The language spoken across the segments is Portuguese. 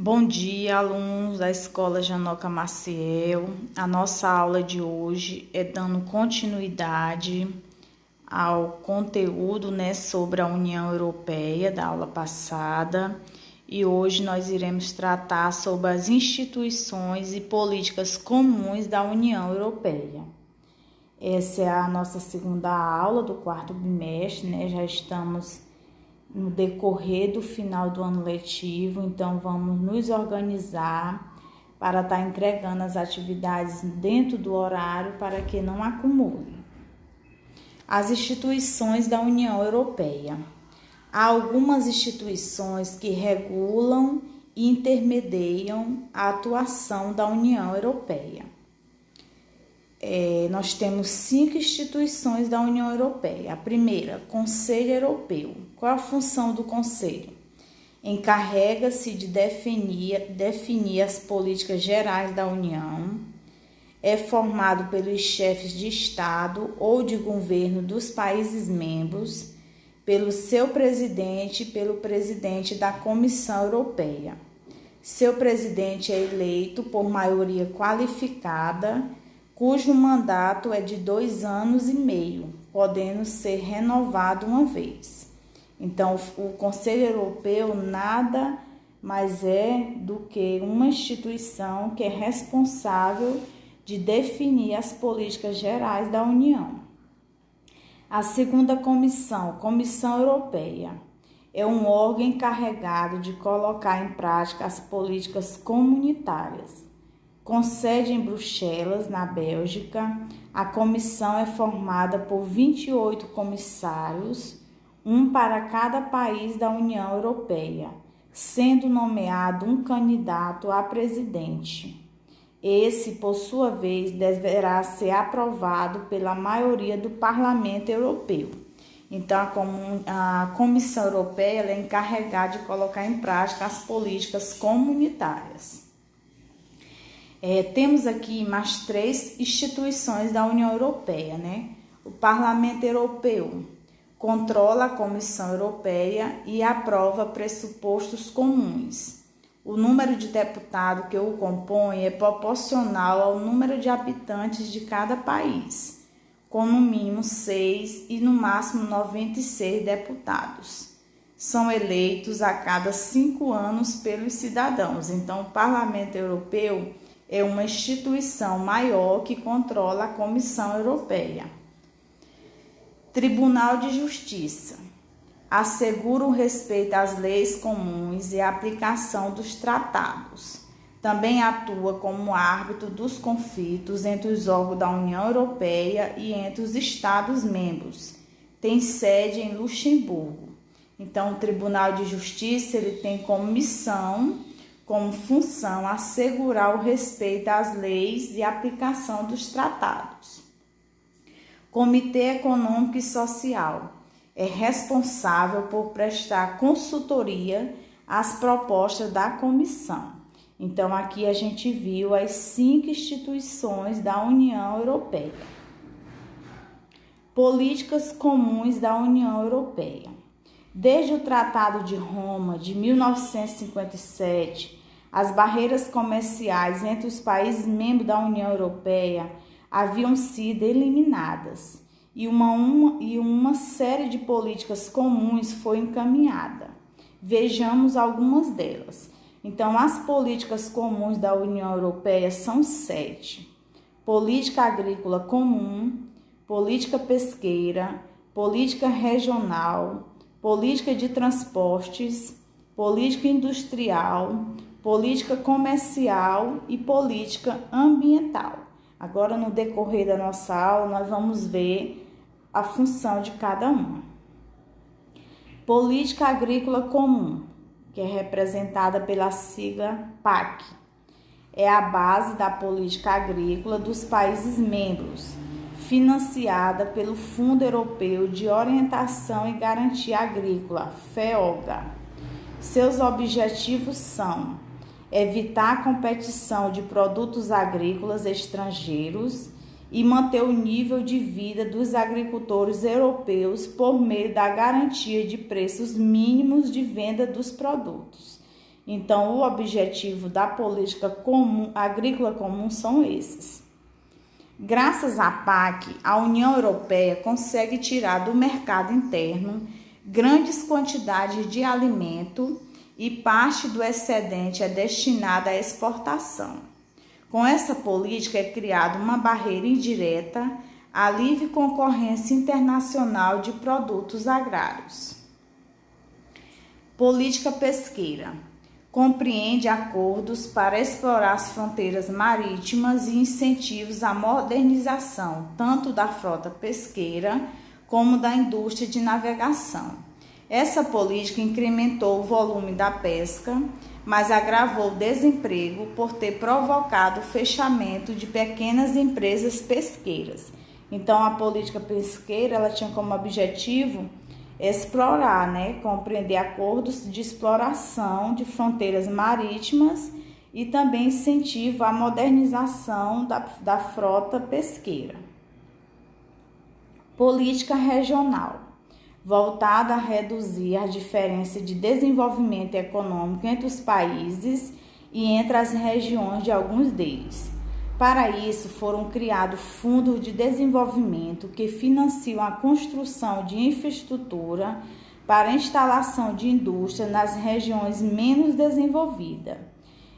Bom dia, alunos da Escola Janoca Maciel. A nossa aula de hoje é dando continuidade ao conteúdo, sobre a União Europeia da aula passada. E hoje nós iremos tratar sobre as instituições e políticas comuns da União Europeia. Essa é a nossa segunda aula do quarto bimestre, Já estamos no decorrer do final do ano letivo, então vamos nos organizar para estar entregando as atividades dentro do horário para que não acumule. As instituições da União Europeia. Há algumas instituições que regulam e intermediam a atuação da União Europeia. Nós temos 5 instituições da União Europeia. A primeira, Conselho Europeu. Qual a função do Conselho? Encarrega-se de definir as políticas gerais da União. É formado pelos chefes de Estado ou de governo dos países membros, pelo seu presidente e pelo presidente da Comissão Europeia. Seu presidente é eleito por maioria qualificada, cujo mandato é de 2 anos e meio, podendo ser renovado uma vez. Então, o Conselho Europeu nada mais é do que uma instituição que é responsável de definir as políticas gerais da União. A segunda comissão, Comissão Europeia, é um órgão encarregado de colocar em prática as políticas comunitárias. Com sede em Bruxelas, na Bélgica, a comissão é formada por 28 comissários, um para cada país da União Europeia, sendo nomeado um candidato a presidente. Esse, por sua vez, deverá ser aprovado pela maioria do Parlamento Europeu. Então, a Comissão Europeia é encarregada de colocar em prática as políticas comunitárias. Temos aqui mais 3 instituições da União Europeia, O Parlamento Europeu controla a Comissão Europeia e aprova pressupostos comuns. O número de deputados que o compõe é proporcional ao número de habitantes de cada país, com no mínimo 6 e no máximo 96 deputados. São eleitos a cada 5 anos pelos cidadãos. Então, o Parlamento Europeu é uma instituição maior que controla a Comissão Europeia. Tribunal de Justiça. Assegura o respeito às leis comuns e a aplicação dos tratados. Também atua como árbitro dos conflitos entre os órgãos da União Europeia e entre os Estados-membros. Tem sede em Luxemburgo. Então, o Tribunal de Justiça ele tem como função assegurar o respeito às leis e aplicação dos tratados. Comitê Econômico e Social é responsável por prestar consultoria às propostas da comissão. Então, aqui a gente viu as 5 instituições da União Europeia. Políticas comuns da União Europeia. Desde o Tratado de Roma de 1957, as barreiras comerciais entre os países membros da União Europeia haviam sido eliminadas e uma série de políticas comuns foi encaminhada. Vejamos algumas delas. Então, as políticas comuns da União Europeia são 7. Política agrícola comum, política pesqueira, política regional, política de transportes, política industrial, política comercial e política ambiental. Agora, no decorrer da nossa aula, nós vamos ver a função de cada uma. Política agrícola comum, que é representada pela sigla PAC, é a base da política agrícola dos países membros, financiada pelo Fundo Europeu de Orientação e Garantia Agrícola, FEOGA. Seus objetivos são evitar a competição de produtos agrícolas estrangeiros e manter o nível de vida dos agricultores europeus por meio da garantia de preços mínimos de venda dos produtos. Então, o objetivo da política comum, agrícola comum são esses. Graças à PAC, a União Europeia consegue tirar do mercado interno grandes quantidades de alimento e parte do excedente é destinada à exportação. Com essa política é criada uma barreira indireta à livre concorrência internacional de produtos agrários. Política pesqueira. Compreende acordos para explorar as fronteiras marítimas e incentivos à modernização, tanto da frota pesqueira como da indústria de navegação. Essa política incrementou o volume da pesca, mas agravou o desemprego por ter provocado o fechamento de pequenas empresas pesqueiras. Então, a política pesqueira ela tinha como objetivo explorar, compreender acordos de exploração de fronteiras marítimas e também incentivo à modernização da frota pesqueira. Política regional, voltada a reduzir a diferença de desenvolvimento econômico entre os países e entre as regiões de alguns deles. Para isso, foram criados fundos de desenvolvimento que financiam a construção de infraestrutura para a instalação de indústria nas regiões menos desenvolvidas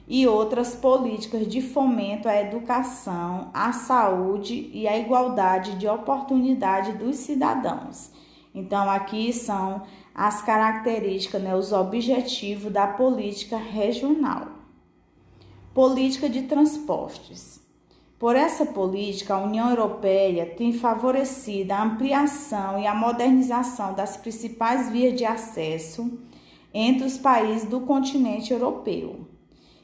e outras políticas de fomento à educação, à saúde e à igualdade de oportunidade dos cidadãos. Então, aqui são as características, os objetivos da política regional. Política de transportes. Por essa política, a União Europeia tem favorecido a ampliação e a modernização das principais vias de acesso entre os países do continente europeu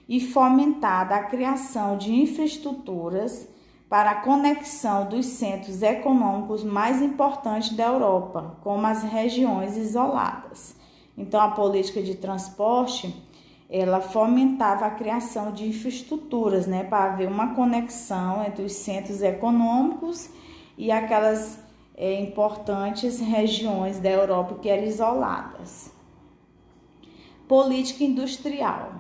e fomentado a criação de infraestruturas para a conexão dos centros econômicos mais importantes da Europa, como as regiões isoladas. Então, a política de transporte ela fomentava a criação de infraestruturas, para haver uma conexão entre os centros econômicos e aquelas importantes regiões da Europa que eram isoladas. Política industrial.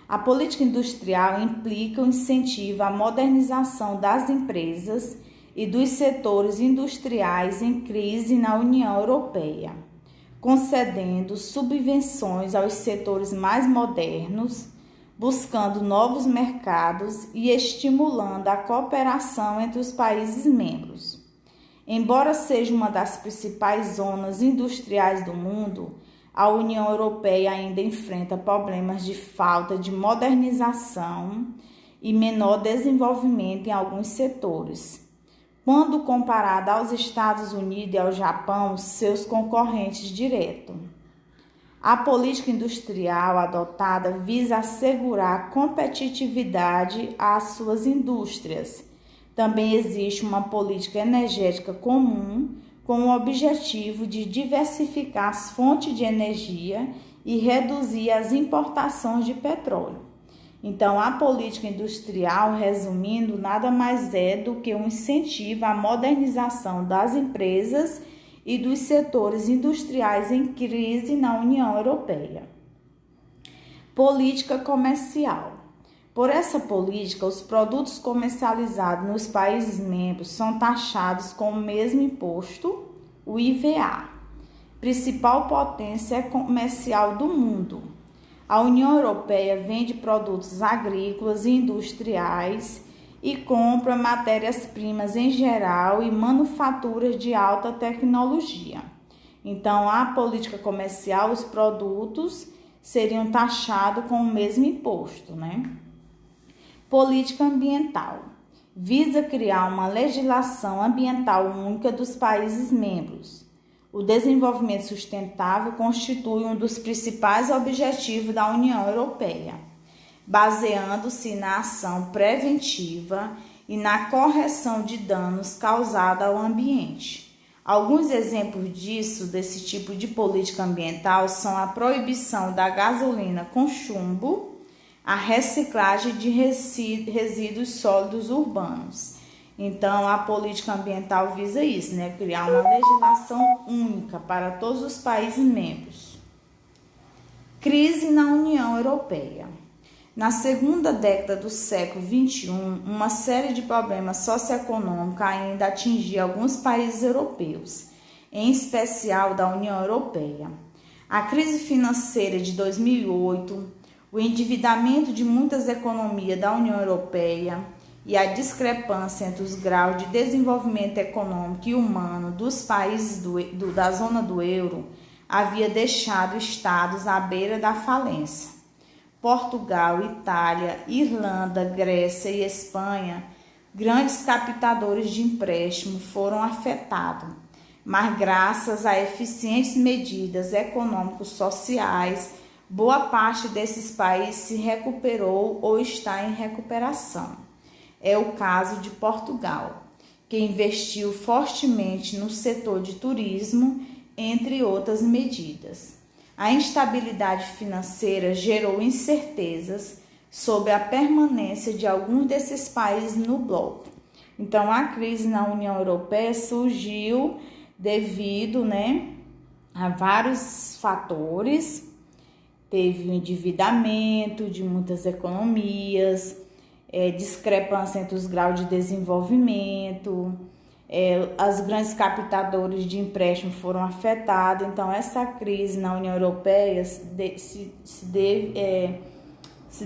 A política industrial implica o incentivo à modernização das empresas e dos setores industriais em crise na União Europeia, concedendo subvenções aos setores mais modernos, buscando novos mercados e estimulando a cooperação entre os países membros. Embora seja uma das principais zonas industriais do mundo, a União Europeia ainda enfrenta problemas de falta de modernização e menor desenvolvimento em alguns setores, quando comparada aos Estados Unidos e ao Japão, seus concorrentes diretos. A política industrial adotada visa assegurar competitividade às suas indústrias. Também existe uma política energética comum com o objetivo de diversificar as fontes de energia e reduzir as importações de petróleo. Então, a política industrial, resumindo, nada mais é do que um incentivo à modernização das empresas e dos setores industriais em crise na União Europeia. Política comercial. Por essa política, os produtos comercializados nos países membros são taxados com o mesmo imposto, o IVA, principal potência comercial do mundo. A União Europeia vende produtos agrícolas e industriais e compra matérias-primas em geral e manufaturas de alta tecnologia. Então, a política comercial, os produtos seriam taxados com o mesmo imposto, Política ambiental. Visa criar uma legislação ambiental única dos países membros. O desenvolvimento sustentável constitui um dos principais objetivos da União Europeia, baseando-se na ação preventiva e na correção de danos causados ao ambiente. Alguns exemplos desse tipo de política ambiental são a proibição da gasolina com chumbo, a reciclagem de resíduos sólidos urbanos. Então, a política ambiental visa isso, criar uma legislação única para todos os países membros. Crise na União Europeia. Na segunda década do século XXI, uma série de problemas socioeconômicos ainda atingia alguns países europeus, em especial da União Europeia. A crise financeira de 2008, o endividamento de muitas economias da União Europeia e a discrepância entre os graus de desenvolvimento econômico e humano dos países da zona do euro havia deixado estados à beira da falência. Portugal, Itália, Irlanda, Grécia e Espanha, grandes captadores de empréstimo, foram afetados, mas graças a eficientes medidas econômico-sociais, boa parte desses países se recuperou ou está em recuperação. É o caso de Portugal, que investiu fortemente no setor de turismo, entre outras medidas. A instabilidade financeira gerou incertezas sobre a permanência de alguns desses países no bloco. Então, a crise na União Europeia surgiu devido, a vários fatores. Teve o endividamento de muitas economias, discrepância entre os graus de desenvolvimento, os grandes captadores de empréstimo foram afetados. Então, essa crise na União Europeia se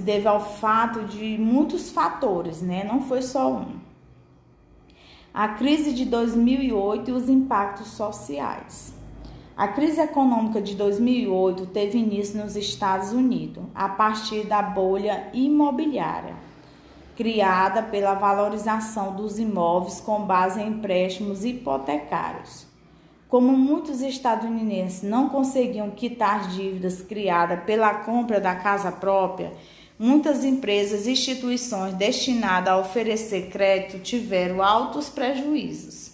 deve ao fato de muitos fatores, não foi só um. A crise de 2008 e os impactos sociais. A crise econômica de 2008 teve início nos Estados Unidos, a partir da bolha imobiliária, criada pela valorização dos imóveis com base em empréstimos hipotecários. Como muitos estadunidenses não conseguiam quitar dívidas criadas pela compra da casa própria, muitas empresas e instituições destinadas a oferecer crédito tiveram altos prejuízos.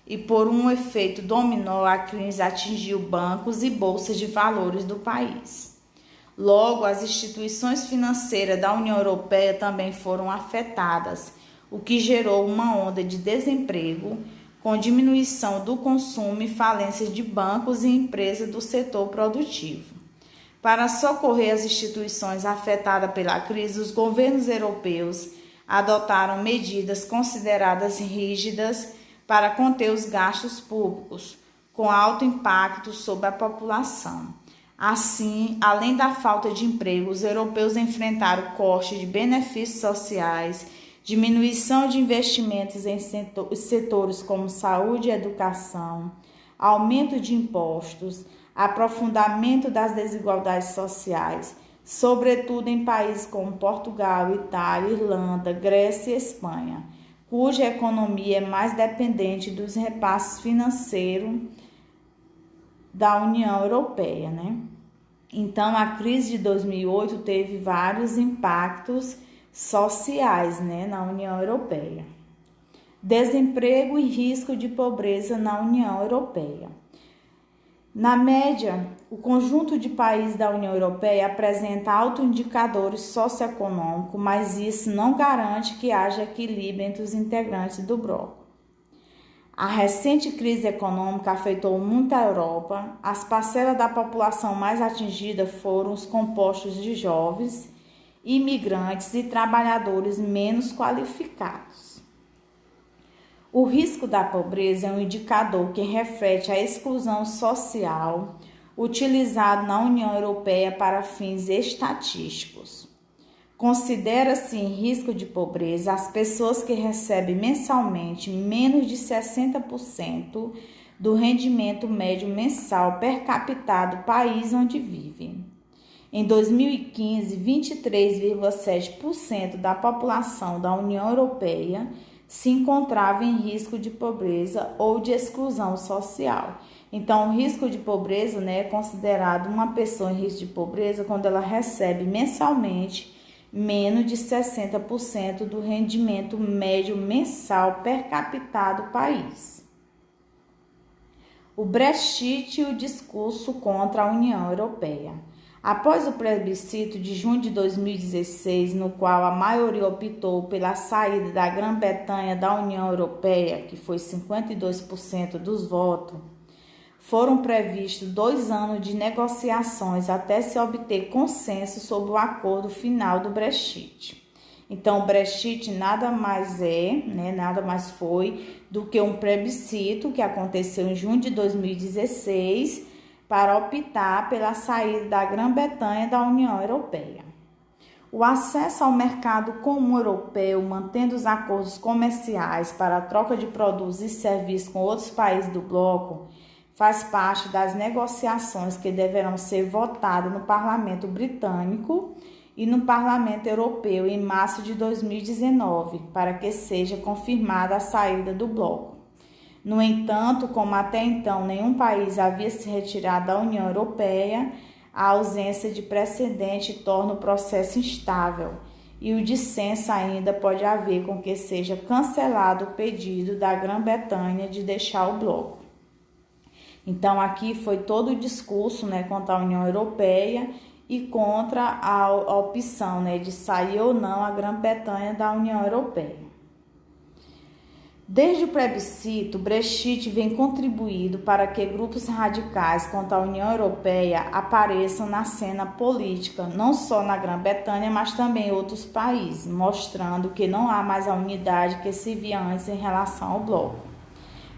E por um efeito dominó, a crise atingiu bancos e bolsas de valores do país. Logo, as instituições financeiras da União Europeia também foram afetadas, o que gerou uma onda de desemprego, com diminuição do consumo e falência de bancos e empresas do setor produtivo. Para socorrer as instituições afetadas pela crise, os governos europeus adotaram medidas consideradas rígidas para conter os gastos públicos, com alto impacto sobre a população. Assim, além da falta de emprego, os europeus enfrentaram corte de benefícios sociais, diminuição de investimentos em setores como saúde e educação, aumento de impostos, aprofundamento das desigualdades sociais, sobretudo em países como Portugal, Itália, Irlanda, Grécia e Espanha, cuja economia é mais dependente dos repasses financeiros da União Europeia, Então, a crise de 2008 teve vários impactos sociais, na União Europeia. Desemprego e risco de pobreza na União Europeia. Na média, o conjunto de países da União Europeia apresenta altos indicadores socioeconômicos, mas isso não garante que haja equilíbrio entre os integrantes do bloco. A recente crise econômica afetou muito a Europa. As parcelas da população mais atingidas foram os compostos de jovens, imigrantes e trabalhadores menos qualificados. O risco da pobreza é um indicador que reflete a exclusão social utilizado na União Europeia para fins estatísticos. Considera-se em risco de pobreza as pessoas que recebem mensalmente menos de 60% do rendimento médio mensal per capita do país onde vivem. Em 2015, 23,7% da população da União Europeia se encontrava em risco de pobreza ou de exclusão social. Então, o risco de pobreza, é considerado uma pessoa em risco de pobreza quando ela recebe mensalmente menos de 60% do rendimento médio mensal per capita do país. O Brexit e o discurso contra a União Europeia. Após o plebiscito de junho de 2016, no qual a maioria optou pela saída da Grã-Bretanha da União Europeia, que foi 52% dos votos, foram previstos 2 anos de negociações até se obter consenso sobre o acordo final do Brexit. Então, o Brexit nada mais foi do que um plebiscito que aconteceu em junho de 2016 para optar pela saída da Grã-Bretanha da União Europeia. O acesso ao mercado comum europeu, mantendo os acordos comerciais para a troca de produtos e serviços com outros países do bloco, faz parte das negociações que deverão ser votadas no Parlamento Britânico e no Parlamento Europeu em março de 2019, para que seja confirmada a saída do bloco. No entanto, como até então nenhum país havia se retirado da União Europeia, a ausência de precedente torna o processo instável e o dissenso ainda pode haver com que seja cancelado o pedido da Grã-Bretanha de deixar o bloco. Então, aqui foi todo o discurso contra a União Europeia e contra a opção de sair ou não a Grã-Bretanha da União Europeia. Desde o plebiscito, o Brexit vem contribuindo para que grupos radicais contra a União Europeia apareçam na cena política, não só na Grã-Bretanha, mas também em outros países, mostrando que não há mais a unidade que se via antes em relação ao bloco.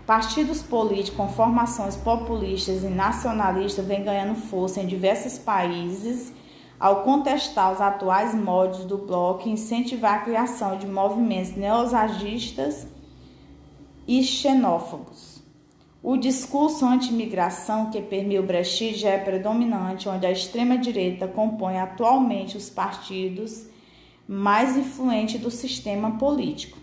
Partidos políticos com formações populistas e nacionalistas vêm ganhando força em diversos países ao contestar os atuais moldes do bloco e incentivar a criação de movimentos neozagistas e xenófobos. O discurso anti-imigração que permeia o Brexit já é predominante, onde a extrema-direita compõe atualmente os partidos mais influentes do sistema político.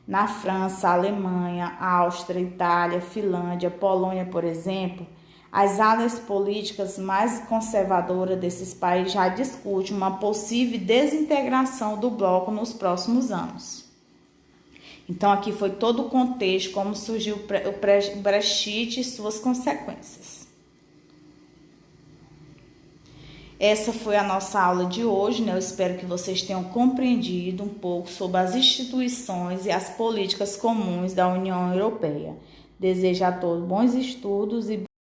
Na França, Alemanha, Áustria, Itália, Finlândia, Polônia, por exemplo, as áreas políticas mais conservadoras desses países já discutem uma possível desintegração do bloco nos próximos anos. Então, aqui foi todo o contexto, como surgiu o Brexit e suas consequências. Essa foi a nossa aula de hoje, Eu espero que vocês tenham compreendido um pouco sobre as instituições e as políticas comuns da União Europeia. Desejo a todos bons estudos e